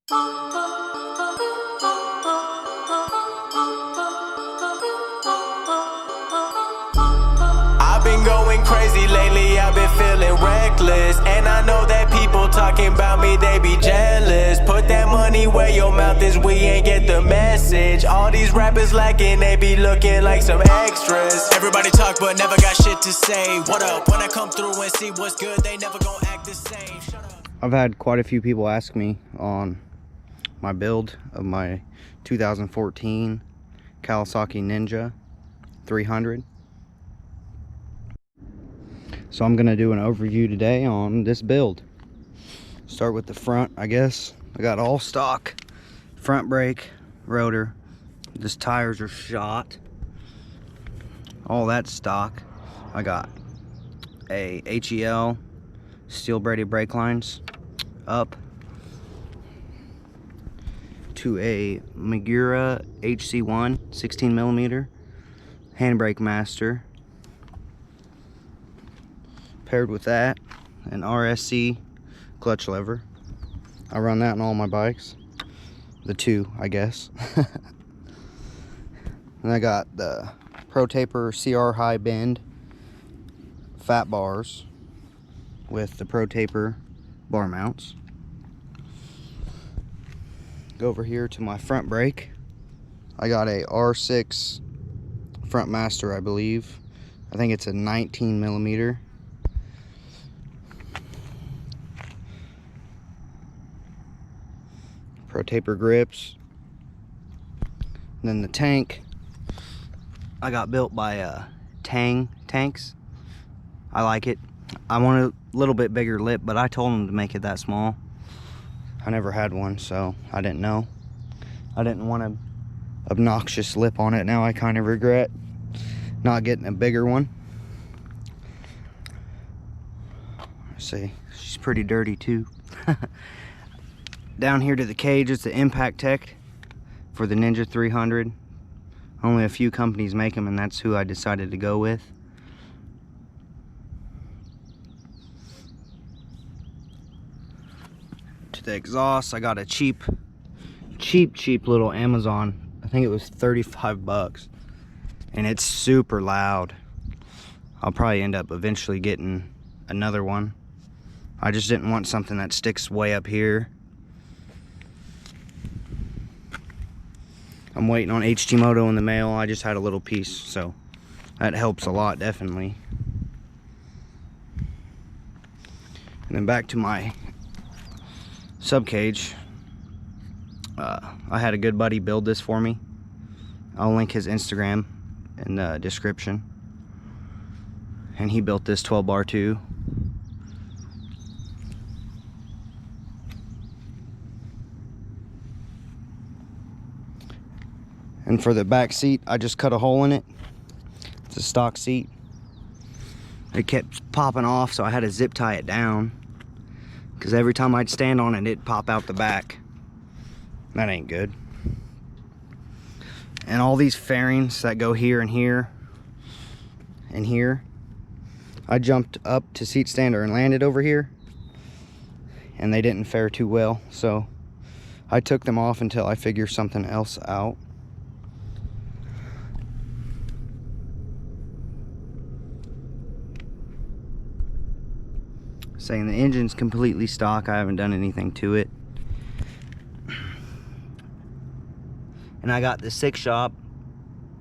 I've been going crazy lately, I've been feeling reckless. And I know that people talking about me, they be jealous. Put that money where your mouth is, we ain't get the message. All these rappers lacking, they be looking like some extras. Everybody talk but never got shit to say. What up, when I come through and see what's good, they never gon' act the same. Shut up. I've had quite a few people ask me on my build of my 2014 Kawasaki Ninja 300. So I'm gonna do an overview today on this build. Start with the front, I guess. I got all stock front brake, rotor. These tires are shot. All that stock. I got a HEL steel braided brake lines up to a Magura HC1 16mm handbrake master. Paired with that, an RSC clutch lever. I run that on all my bikes. The two, I guess. And I got the Pro Taper CR high bend fat bars with the Pro Taper bar mounts. Go over here to my front brake. I got a R6 front master, I believe. I think it's a 19mm. Pro Taper grips. And then the tank I got built by Tanks. I like it. I want a little bit bigger lip, but I told them to make it that small. I never had one, so I didn't know. I didn't want an obnoxious lip on it. Now I kind of regret not getting a bigger one. See, she's pretty dirty too. Down here to the cage, it's the Impact Tech for the Ninja 300. Only a few companies make them, and that's who I decided to go with. To the exhaust, I got a cheap little Amazon. I think it was 35 bucks. And it's super loud. I'll probably end up eventually getting another one. I just didn't want something that sticks way up here. I'm waiting on HT Moto in the mail. I just had a little piece, so that helps a lot, definitely. And then back to my sub cage. I had a good buddy build this for me. I'll link his Instagram in the description. And he built this 12 bar too. And for the back seat, I just cut a hole in it. It's a stock seat. It kept popping off, so I had to zip tie it down. Because every time I'd stand on it, it'd pop out the back. That ain't good. And all these fairings that go here and here and here, I jumped up to seat stander and landed over here, and they didn't fare too well, so I took them off until I figure something else out. Saying the engine's completely stock. I haven't done anything to it. And I got the 6-shop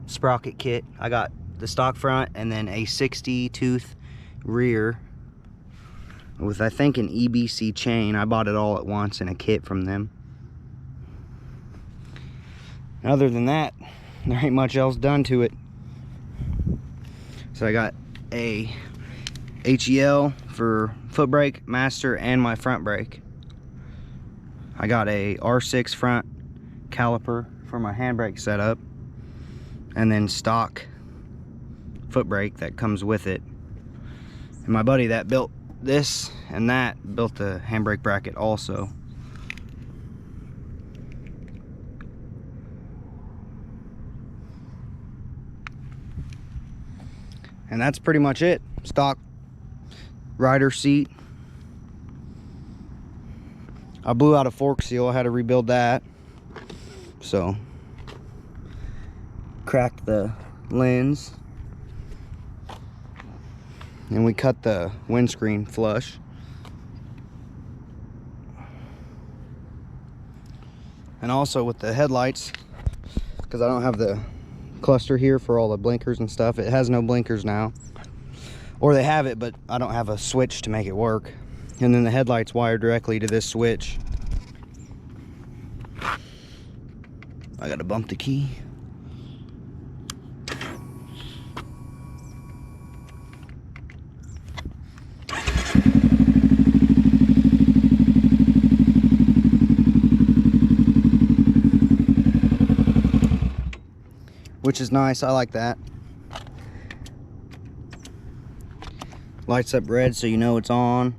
sprocket kit. I got the stock front and then a 60 tooth rear with, I think, an EBC chain. I bought it all at once in a kit from them. Other than that, there ain't much else done to it. So I got a HEL for foot brake master and my front brake. I got a R6 front caliper for my handbrake setup, and then stock foot brake that comes with it. And my buddy that built this and that built the handbrake bracket also. And that's pretty much it. Stock rider seat. I blew out a fork seal. I had to rebuild that. So, cracked the lens. And we cut the windscreen flush. And also with the headlights, because I don't have the cluster here for all the blinkers and stuff. It has no blinkers now. Or they have it, but I don't have a switch to make it work. And then the headlights wire directly to this switch. I gotta bump the key. Which is nice, I like that. Lights up red so you know it's on.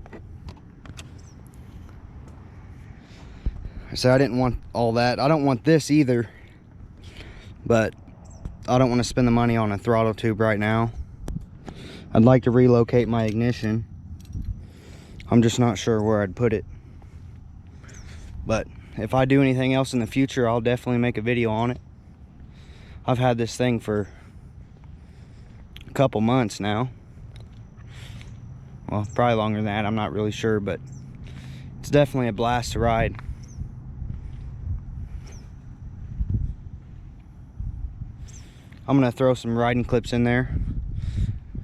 So I didn't want all that. I don't want this either, but I don't want to spend the money on a throttle tube right now. I'd like to relocate my ignition. I'm just not sure where I'd put it. But if I do anything else in the future, I'll definitely make a video on it. I've had this thing for a couple months now. Well, probably longer than that, I'm not really sure, but it's definitely a blast to ride. I'm gonna throw some riding clips in there.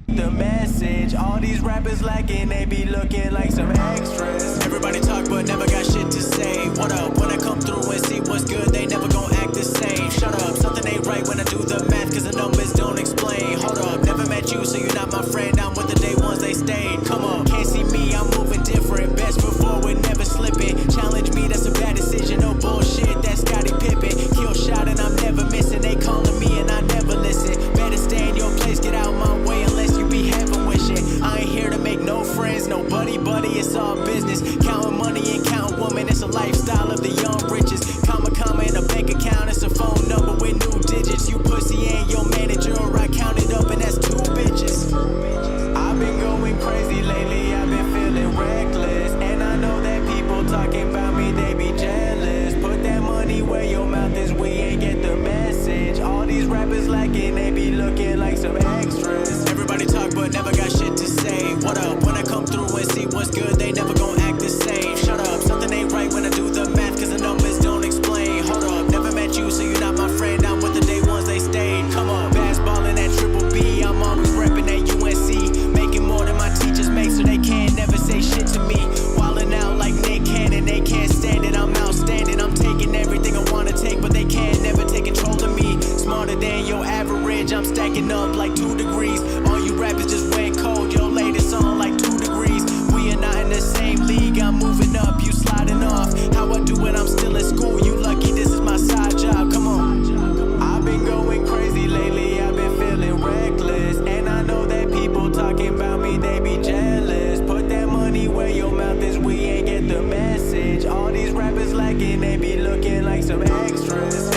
The message, all these rappers lacking, they be looking like some extras. Everybody talk but never got shit to say. What up, when I come through and see what's good, they never gon' act the same. Shut up, something ain't right when I do the math, cause the numbers don't explain. Hold up, never met you, so you're not my friend. I'm with the day ones, they stayed. Come on, can't see me, I'm moving different. Best foot forward, never slipping. Challenge me, that's a bad decision. No bullshit, that's Scottie Pippen. Kill shot and I'm never missing. They calling me and I never listen. Better stay in your place, get out my way unless you be heaven wishing. I ain't here to make no friends, no buddy, it's all business. Counting money and counting women, it's a lifestyle of the young riches. Comma in a bank account, it's a phone number with new digits. You pussy ain't your manager, I counted up and that's 2 bitches. I've been going crazy lately, I've been feeling reckless. And I know that people talking about me, they be jealous. Put that money where your mouth is, we ain't get the message. All these rappers lacking, they be looking like some extras. Everybody talk but never got shit to say. What up, when I come through and see what's good, they never gon' act the same. Shut up, something ain't right when I do the math, cause the numbers don't explain. Hold up, never met you, so you're not my friend. I'm with the day ones, they stayed. Come on, basketballin' at Triple B, I'm always reppin' at UNC. Making more than my teachers make, so they can't never say shit to me. Wildin' out like Nick Cannon, they can't stand it, I'm outstanding. I'm taking everything I wanna take, but they can't never take control of me. Smarter than your average, I'm stacking up like 2 degrees. All you rappers just went cold, your latest on like 2 degrees. We are not in the same league, I'm moving up, you sliding off. How I do it, I'm still in school, you lucky this is my side job, come on. I've been going crazy lately, I've been feeling reckless. And I know that people talking about me, they be jealous. Put that money where your mouth is, we ain't get the message. All these rappers lacking, they be looking like some extras.